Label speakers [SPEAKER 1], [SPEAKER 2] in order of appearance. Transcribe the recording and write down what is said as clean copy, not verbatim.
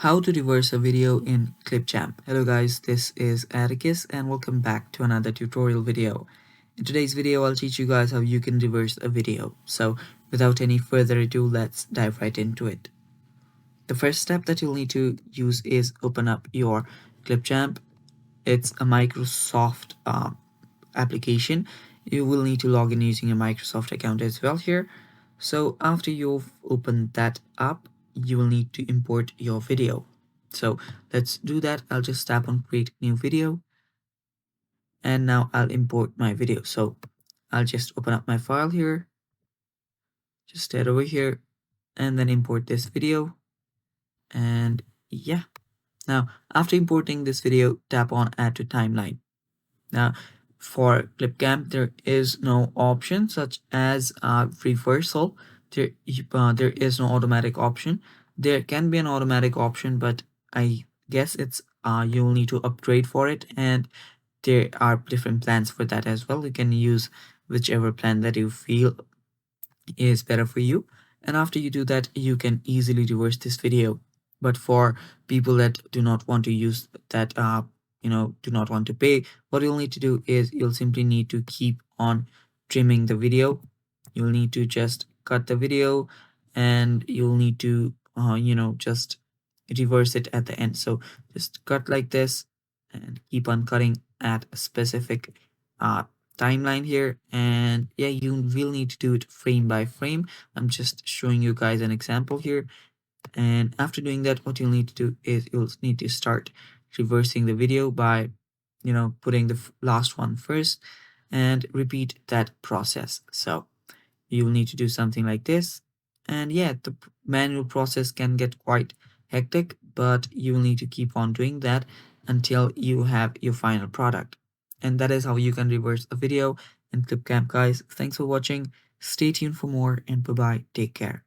[SPEAKER 1] How to reverse a video in Clipchamp. Hello guys, this is Atticus and welcome back to another tutorial video. In today's video, I'll teach you guys how you can reverse a video. So without any further ado, let's dive right into it. The first step that you'll need to use is open up your Clipchamp. It's a Microsoft application. You will need to log in using a Microsoft account as well here. So after you've opened that up, you will need to import your video. So let's do that. I'll just tap on create new video and now I'll import my video. So I'll just open up my file here, just head over here and then import this video. And yeah, now after importing this video, tap on add to timeline. Now, for Clipchamp, there is no option such as reversal. There is no automatic option. There can be an automatic option, but I guess it's you'll need to upgrade for it, and there are different plans for that as well. You can use whichever plan that you feel is better for you. And after you do that, you can easily reverse this video. But for people that do not want to use that, do not want to pay, what you'll need to do is you'll simply need to keep on trimming the video. You'll need to just cut the video and you'll need to, just reverse it at the end. So just cut like this and keep on cutting at a specific uh, timeline here, and yeah, you will need to do it frame by frame. I'm just showing you guys an example here, and after doing that, what you'll need to do is you'll need to start reversing the video by putting the last one first and repeat that process. So you'll need to do something like this, and yeah, the manual process can get quite hectic, but you will need to keep on doing that until you have your final product. And that is how you can reverse a video in Clipchamp, guys. Thanks for watching. Stay tuned for more, and bye bye. Take care.